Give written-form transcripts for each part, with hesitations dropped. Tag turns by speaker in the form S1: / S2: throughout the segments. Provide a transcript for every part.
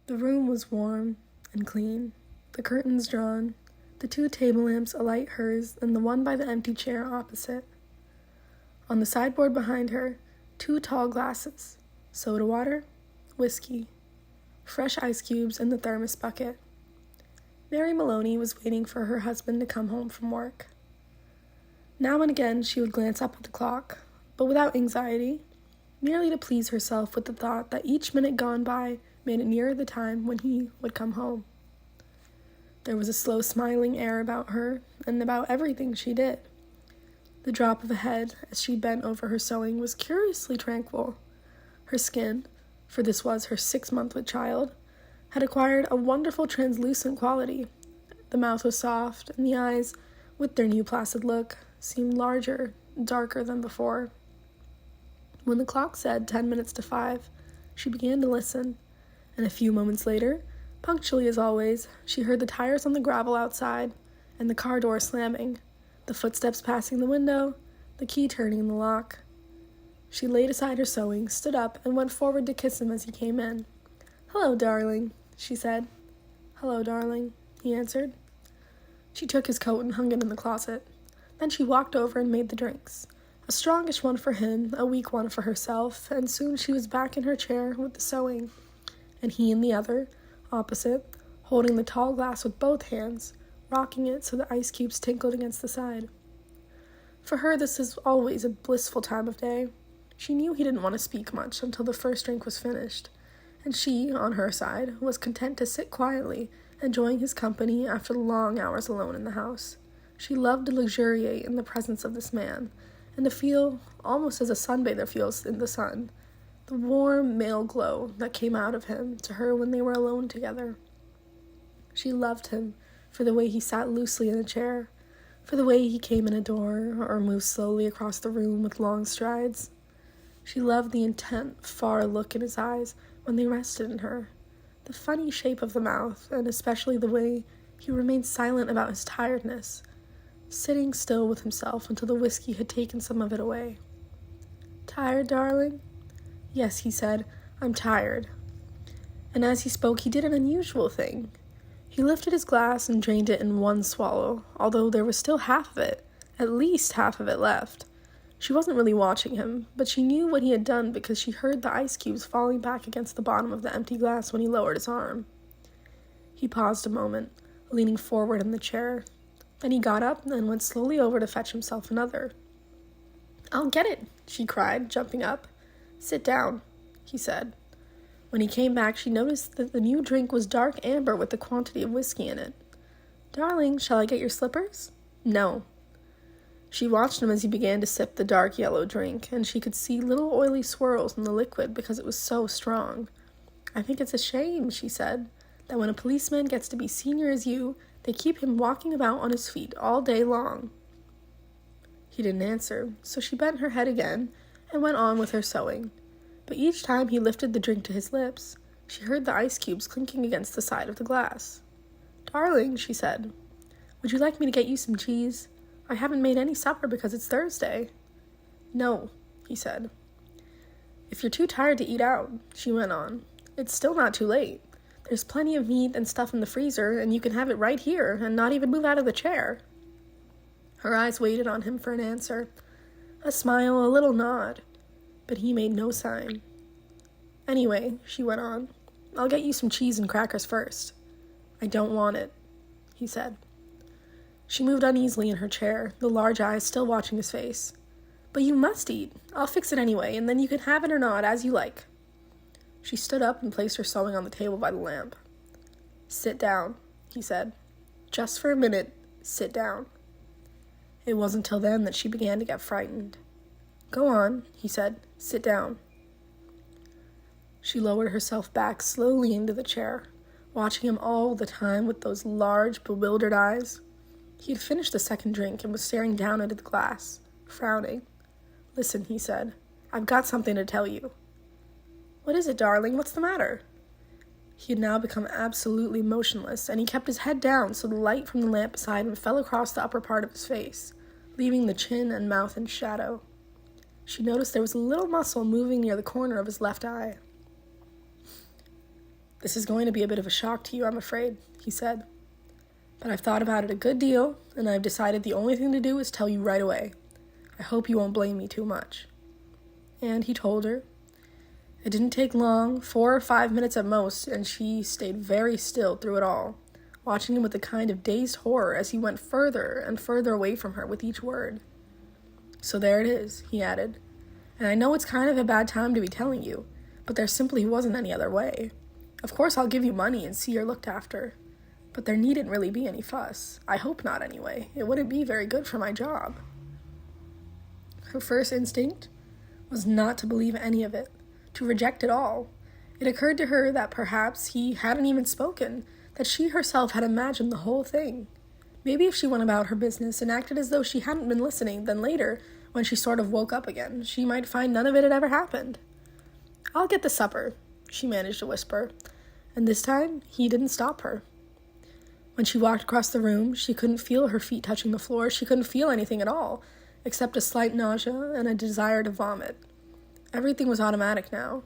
S1: The room was warm and clean, the curtains drawn, the 2 table lamps alight hers and the one by the empty chair opposite. On the sideboard behind her, 2 tall glasses, soda water, whiskey, fresh ice cubes in the thermos bucket. Mary Maloney was waiting for her husband to come home from work. Now and again she would glance up at the clock, but without anxiety, merely to please herself with the thought that each minute gone by made it nearer the time when he would come home. There was a slow smiling air about her and about everything she did. The drop of a head as she bent over her sewing was curiously tranquil. Her skin, for this was her 6-month-old child, had acquired a wonderful translucent quality. The mouth was soft, and the eyes, with their new placid look, seemed larger, darker than before. When the clock said 10 minutes to 5, she began to listen, and a few moments later, punctually as always, she heard the tires on the gravel outside, and the car door slamming, the footsteps passing the window, the key turning in the lock. She laid aside her sewing, stood up, and went forward to kiss him as he came in. "Hello, darling," she said. "Hello, darling," he answered. She took his coat and hung it in the closet. Then she walked over and made the drinks. A strongish one for him, a weak one for herself, and soon she was back in her chair with the sewing, and he in the other, opposite, holding the tall glass with both hands, rocking it so the ice cubes tinkled against the side. For her this is always a blissful time of day. She knew he didn't want to speak much until the first drink was finished, and she, on her side, was content to sit quietly, enjoying his company after the long hours alone in the house. She loved to luxuriate in the presence of this man, and to feel, almost as a sunbather feels in the sun, the warm male glow that came out of him to her when they were alone together. She loved him for the way he sat loosely in a chair, for the way he came in a door or moved slowly across the room with long strides. She loved the intent, far look in his eyes when they rested in her, the funny shape of the mouth, and especially the way he remained silent about his tiredness, sitting still with himself until the whiskey had taken some of it away. "Tired, darling?" "Yes," he said, "I'm tired." And as he spoke, he did an unusual thing. He lifted his glass and drained it in one swallow, although there was still half of it, at least half of it left. She wasn't really watching him, but she knew what he had done because she heard the ice cubes falling back against the bottom of the empty glass when he lowered his arm. He paused a moment, leaning forward in the chair. Then he got up and went slowly over to fetch himself another. "I'll get it," she cried, jumping up. "Sit down," he said. When he came back, she noticed that the new drink was dark amber with a quantity of whiskey in it. "Darling, shall I get your slippers?" "No." She watched him as he began to sip the dark yellow drink, and she could see little oily swirls in the liquid because it was so strong. "I think it's a shame," she said, "that when a policeman gets to be senior as you, they keep him walking about on his feet all day long." He didn't answer, so she bent her head again and went on with her sewing. But each time he lifted the drink to his lips, she heard the ice cubes clinking against the side of the glass. "Darling," she said, "would you like me to get you some cheese? I haven't made any supper because it's Thursday." "No," he said. "If you're too tired to eat out," she went on, "it's still not too late. There's plenty of meat and stuff in the freezer, and you can have it right here and not even move out of the chair." Her eyes waited on him for an answer, a smile, a little nod, but he made no sign. "Anyway," she went on, "I'll get you some cheese and crackers first." "I don't want it," he said. She moved uneasily in her chair, the large eyes still watching his face. "But you must eat. I'll fix it anyway, and then you can have it or not, as you like." She stood up and placed her sewing on the table by the lamp. "Sit down," he said. "Just for a minute, sit down." It wasn't till then that she began to get frightened. "Go on," he said. "Sit down." She lowered herself back slowly into the chair, watching him all the time with those large, bewildered eyes. He had finished the second drink and was staring down into the glass, frowning. "Listen," he said. "I've got something to tell you." "What is it, darling? What's the matter?" He had now become absolutely motionless, and he kept his head down so the light from the lamp beside him fell across the upper part of his face, leaving the chin and mouth in shadow. She noticed there was a little muscle moving near the corner of his left eye. "This is going to be a bit of a shock to you, I'm afraid," he said. "But I've thought about it a good deal, and I've decided the only thing to do is tell you right away. I hope you won't blame me too much." And he told her. It didn't take long, 4 or 5 minutes at most, and she stayed very still through it all, watching him with a kind of dazed horror as he went further and further away from her with each word. "So there it is," he added. "And I know it's kind of a bad time to be telling you, but there simply wasn't any other way. Of course I'll give you money and see you're looked after. But there needn't really be any fuss. I hope not, anyway. It wouldn't be very good for my job." Her first instinct was not to believe any of it, to reject it all. It occurred to her that perhaps he hadn't even spoken, that she herself had imagined the whole thing. Maybe if she went about her business and acted as though she hadn't been listening, then later, when she sort of woke up again, she might find none of it had ever happened. "I'll get the supper," she managed to whisper, and this time he didn't stop her. When she walked across the room, she couldn't feel her feet touching the floor. She couldn't feel anything at all, except a slight nausea and a desire to vomit. Everything was automatic now.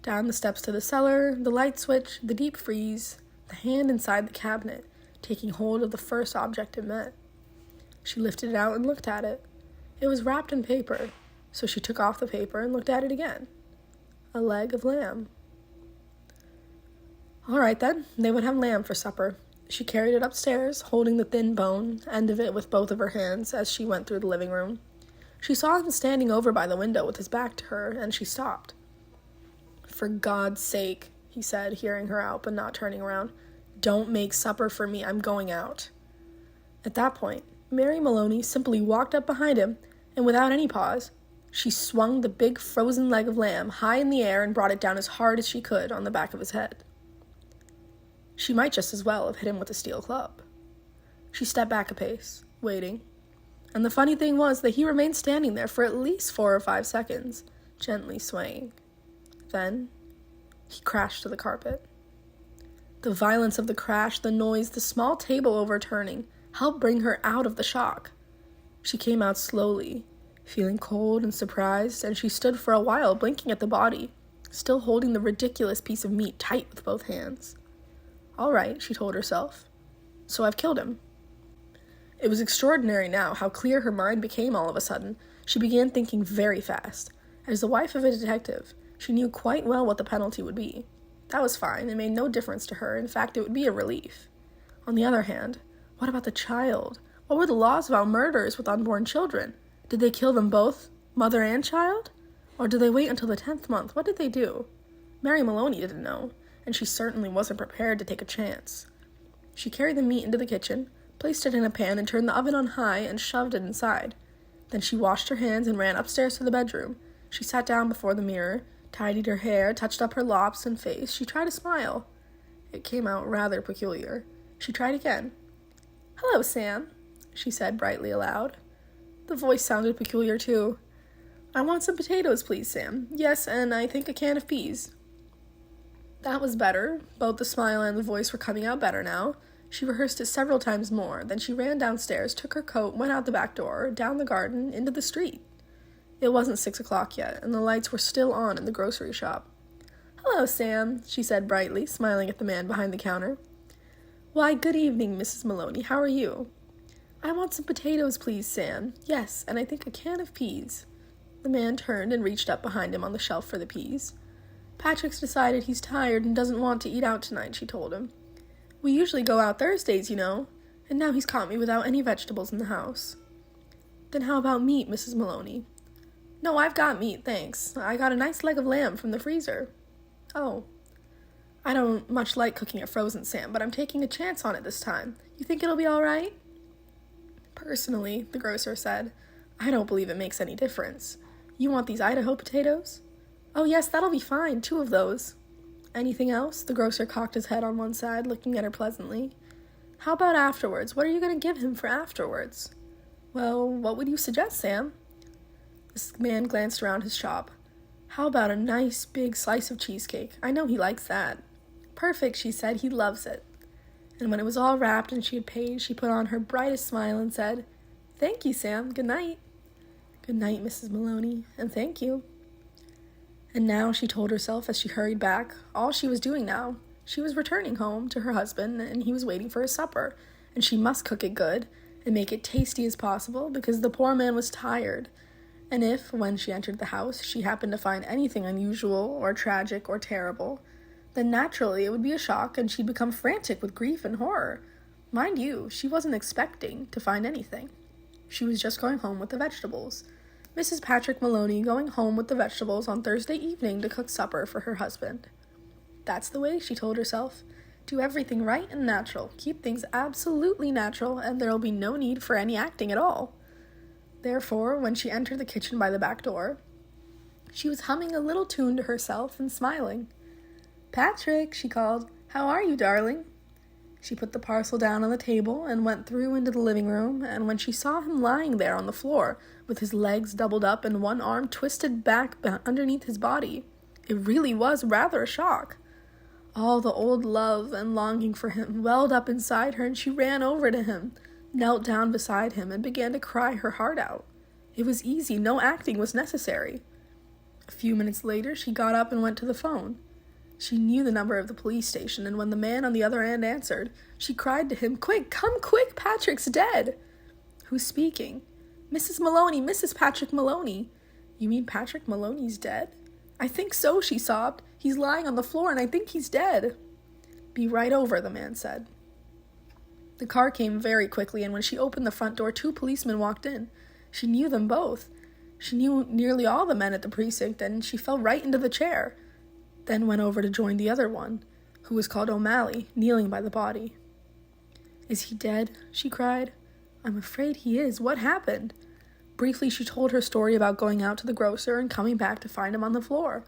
S1: Down the steps to the cellar, the light switch, the deep freeze, the hand inside the cabinet, taking hold of the first object it met. She lifted it out and looked at it. It was wrapped in paper, so she took off the paper and looked at it again. A leg of lamb. All right then, they would have lamb for supper. She carried it upstairs, holding the thin bone end of it with both of her hands as she went through the living room. She saw him standing over by the window with his back to her, and she stopped. "For God's sake," he said, hearing her out but not turning around, "don't make supper for me. I'm going out." At that point, Mary Maloney simply walked up behind him, and without any pause, she swung the big frozen leg of lamb high in the air and brought it down as hard as she could on the back of his head. She might just as well have hit him with a steel club. She stepped back a pace, waiting, and the funny thing was that he remained standing there for at least 4 or 5 seconds, gently swaying. Then, he crashed to the carpet. The violence of the crash, the noise, the small table overturning, helped bring her out of the shock. She came out slowly, feeling cold and surprised, and she stood for a while blinking at the body, still holding the ridiculous piece of meat tight with both hands. "All right," she told herself. "So I've killed him." It was extraordinary now how clear her mind became all of a sudden. She began thinking very fast. As the wife of a detective, she knew quite well what the penalty would be. That was fine. It made no difference to her. In fact, it would be a relief. On the other hand, what about the child? What were the laws about murders with unborn children? Did they kill them both, mother and child? Or did they wait until the 10th month? What did they do? Mary Maloney didn't know, and she certainly wasn't prepared to take a chance. She carried the meat into the kitchen, placed it in a pan and turned the oven on high and shoved it inside. Then she washed her hands and ran upstairs to the bedroom. She sat down before the mirror, tidied her hair, touched up her locks and face. She tried to smile. It came out rather peculiar. She tried again. "Hello, Sam," she said brightly aloud. The voice sounded peculiar too. "I want some potatoes, please, Sam. Yes, and I think a can of peas." That was better. Both the smile and the voice were coming out better now. She rehearsed it several times more. Then she ran downstairs, took her coat, went out the back door, down the garden, into the street. It wasn't 6 o'clock yet, and the lights were still on in the grocery shop. "Hello, Sam," she said brightly, smiling at the man behind the counter. "Why, good evening, Mrs. Maloney. How are you?" "I want some potatoes, please, Sam. Yes, and I think a can of peas." The man turned and reached up behind him on the shelf for the peas. "Patrick's decided he's tired and doesn't want to eat out tonight," she told him. "We usually go out Thursdays, you know, and now he's caught me without any vegetables in the house." "Then how about meat, Mrs. Maloney?" "No, I've got meat, thanks. I got a nice leg of lamb from the freezer." "Oh. I don't much like cooking it frozen, Sam, but I'm taking a chance on it this time. You think it'll be all right?" "Personally," the grocer said, "I don't believe it makes any difference. You want these Idaho potatoes?" "Oh, yes, that'll be fine. 2 of those." "Anything else?" The grocer cocked his head on one side, looking at her pleasantly. "How about afterwards? What are you going to give him for afterwards?" "Well, what would you suggest, Sam?" This man glanced around his shop. "How about a nice big slice of cheesecake? I know he likes that." "Perfect," she said. "He loves it." And when it was all wrapped and she had paid, she put on her brightest smile and said, "Thank you, Sam. Good night." "Good night, Mrs. Maloney, and thank you." And now, she told herself as she hurried back, all she was doing now She was returning home to her husband, and he was waiting for his supper, and she must cook it good and make it tasty as possible because the poor man was tired. And if, when she entered the house, she happened to find anything unusual or tragic or terrible, then naturally it would be a shock and she'd become frantic with grief and horror. Mind you, she wasn't expecting to find anything. She was just going home with the vegetables. Mrs. Patrick Maloney going home with the vegetables on Thursday evening to cook supper for her husband. That's the way, she told herself. Do everything right and natural. Keep things absolutely natural, and there'll be no need for any acting at all. Therefore, when she entered the kitchen by the back door, she was humming a little tune to herself and smiling. "Patrick," she called, "how are you, darling?" She put the parcel down on the table and went through into the living room, and when she saw him lying there on the floor with his legs doubled up and one arm twisted back underneath his body, it really was rather a shock. All the old love and longing for him welled up inside her, and she ran over to him, knelt down beside him, and began to cry her heart out. It was easy, no acting was necessary. A few minutes later, she got up and went to the phone. She knew the number of the police station, and when the man on the other end answered, she cried to him, "Quick, come quick, Patrick's dead!" "Who's speaking?" "Mrs. Maloney, Mrs. Patrick Maloney." "You mean Patrick Maloney's dead?" "I think so," she sobbed. "He's lying on the floor, and I think he's dead." "Be right over," the man said. The car came very quickly, and when she opened the front door, 2 policemen walked in. She knew them both. She knew nearly all the men at the precinct, and she fell right into the chair, then went over to join the other one, who was called O'Malley, kneeling by the body. "Is he dead?" she cried. "I'm afraid he is. What happened?" Briefly, she told her story about going out to the grocer and coming back to find him on the floor.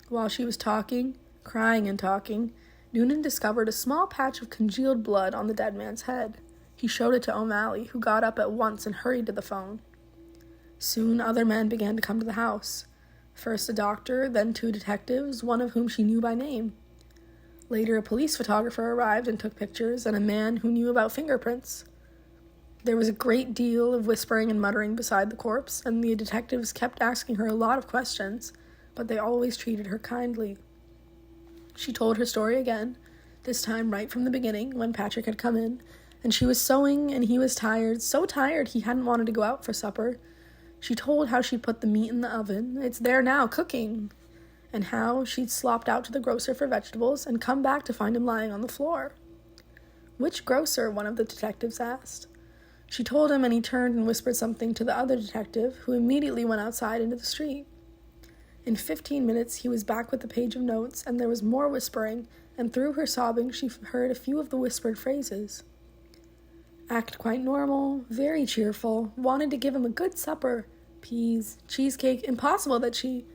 S1: While she was talking, crying and talking, Noonan discovered a small patch of congealed blood on the dead man's head. He showed it to O'Malley, who got up at once and hurried to the phone. Soon other men began to come to the house. First a doctor, then 2 detectives, one of whom she knew by name. Later a police photographer arrived and took pictures, and a man who knew about fingerprints. There was a great deal of whispering and muttering beside the corpse, and the detectives kept asking her a lot of questions, but they always treated her kindly. She told her story again, this time right from the beginning, when Patrick had come in, and she was sewing, and he was tired, so tired he hadn't wanted to go out for supper. She told how she'd put the meat in the oven, it's there now, cooking, and how she'd slopped out to the grocer for vegetables and come back to find him lying on the floor. "Which grocer?" one of the detectives asked. She told him, and he turned and whispered something to the other detective, who immediately went outside into the street. In 15 minutes, he was back with a page of notes, and there was more whispering, and through her sobbing, she heard a few of the whispered phrases. Act quite normal, very cheerful, wanted to give him a good supper, peas, cheesecake, impossible that she...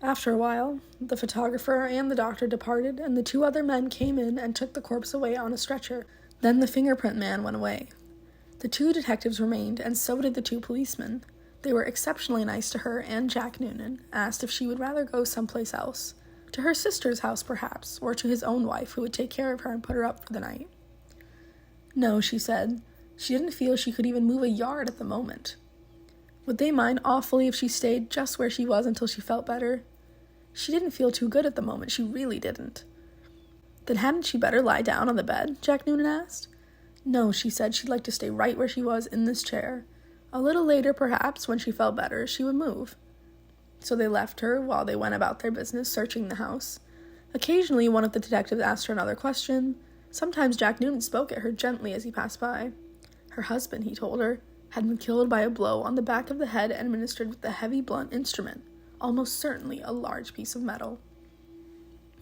S1: After a while, the photographer and the doctor departed, and the 2 other men came in and took the corpse away on a stretcher. Then the fingerprint man went away. The 2 detectives remained, and so did the 2 policemen. They were exceptionally nice to her, and Jack Noonan asked if she would rather go someplace else, to her sister's house perhaps, or to his own wife, who would take care of her and put her up for the night. No, she said. She didn't feel she could even move a yard at the moment. Would they mind awfully if she stayed just where she was until she felt better? She didn't feel too good at the moment, she really didn't. Then hadn't she better lie down on the bed? Jack Noonan asked. No, she said she'd like to stay right where she was in this chair. A little later, perhaps, when she felt better, she would move. So they left her while they went about their business searching the house. Occasionally, one of the detectives asked her another question. Sometimes Jack Noonan spoke at her gently as he passed by. Her husband, he told her, had been killed by a blow on the back of the head administered with a heavy blunt instrument, almost certainly a large piece of metal.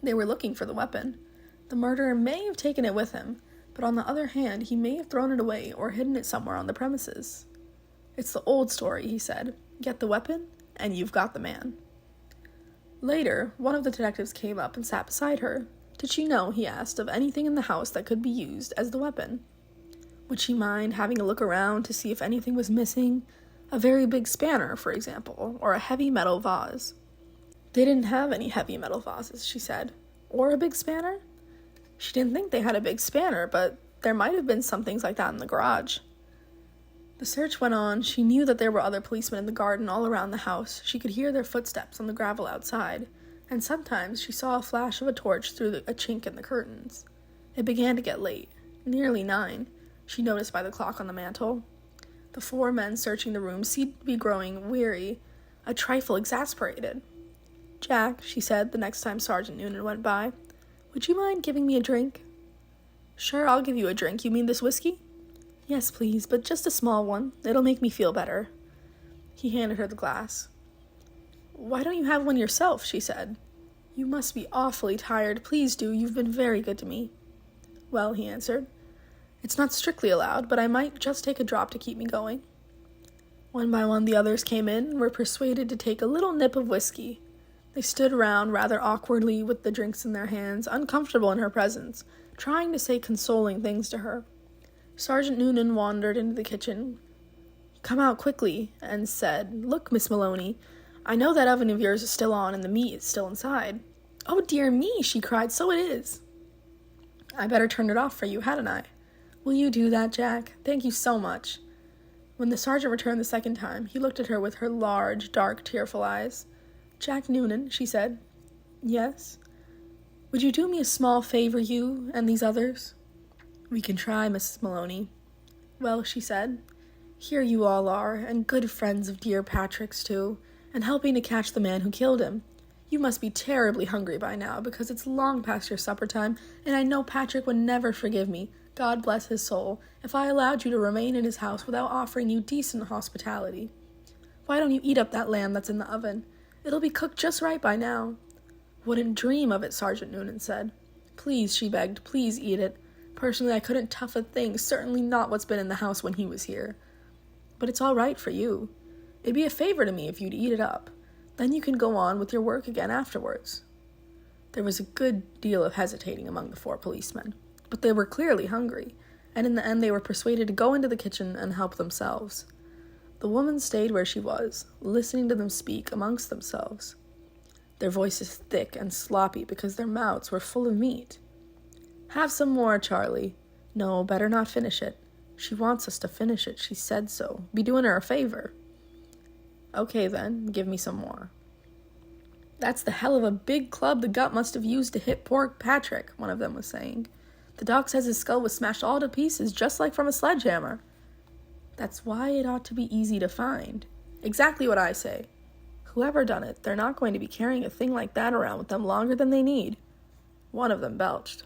S1: They were looking for the weapon. The murderer may have taken it with him, but on the other hand, he may have thrown it away or hidden it somewhere on the premises. It's the old story, he said. Get the weapon, and you've got the man. Later, one of the detectives came up and sat beside her. Did she know, he asked, of anything in the house that could be used as the weapon? Would she mind having a look around to see if anything was missing? A very big spanner, for example, or a heavy metal vase. They didn't have any heavy metal vases, she said. Or a big spanner? She didn't think they had a big spanner, but there might have been some things like that in the garage. The search went on. She knew that there were other policemen in the garden all around the house. She could hear their footsteps on the gravel outside, and sometimes she saw a flash of a torch through a chink in the curtains. It began to get late, nearly 9, she noticed by the clock on the mantel. The 4 men searching the room seemed to be growing weary, a trifle exasperated. "Jack," she said the next time Sergeant Noonan went by, "would you mind giving me a drink?" "Sure, I'll give you a drink. You mean this whiskey?" "Yes, please, but just a small one. It'll make me feel better." He handed her the glass. "Why don't you have one yourself?" she said. "You must be awfully tired. Please do. You've been very good to me." "Well," he answered, "it's not strictly allowed, but I might just take a drop to keep me going." One by one the others came in and were persuaded to take a little nip of whiskey. They stood around rather awkwardly with the drinks in their hands, uncomfortable in her presence, trying to say consoling things to her. Sergeant Noonan wandered into the kitchen, come out quickly, and said, "Look, Miss Maloney, I know that oven of yours is still on and the meat is still inside." "Oh, dear me," she cried, "so it is." "I better turn it off for you, hadn't I?" "Will you do that, Jack? Thank you so much." When the sergeant returned the second time, he looked at her with her large, dark, tearful eyes. "Jack Noonan," she said. "Yes?" "Would you do me a small favor, you and these others?" "We can try, Mrs. Maloney." "Well," she said, "here you all are, and good friends of dear Patrick's, too, and helping to catch the man who killed him. You must be terribly hungry by now, because it's long past your supper time, and I know Patrick would never forgive me, God bless his soul, if I allowed you to remain in his house without offering you decent hospitality. Why don't you eat up that lamb that's in the oven? It'll be cooked just right by now." "Wouldn't dream of it," Sergeant Noonan said. "Please," she begged, "please eat it. Personally, I couldn't tough a thing, certainly not what's been in the house when he was here. But it's all right for you. It'd be a favor to me if you'd eat it up. Then you can go on with your work again afterwards." There was a good deal of hesitating among the 4 policemen, but they were clearly hungry, and in the end they were persuaded to go into the kitchen and help themselves. The woman stayed where she was, listening to them speak amongst themselves. Their voices thick and sloppy because their mouths were full of meat. "Have some more, Charlie." "No, better not finish it. She wants us to finish it. She said so. Be doing her a favor." "Okay, then, give me some more." "That's the hell of a big club the gut must have used to hit poor Patrick," one of them was saying. "The doc says his skull was smashed all to pieces, just like from a sledgehammer." "That's why it ought to be easy to find." "Exactly what I say. Whoever done it, they're not going to be carrying a thing like that around with them longer than they need." One of them belched.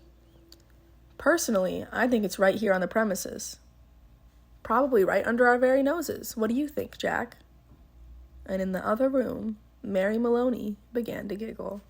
S1: "Personally, I think it's right here on the premises. Probably right under our very noses. What do you think, Jack?" And in the other room, Mary Maloney began to giggle.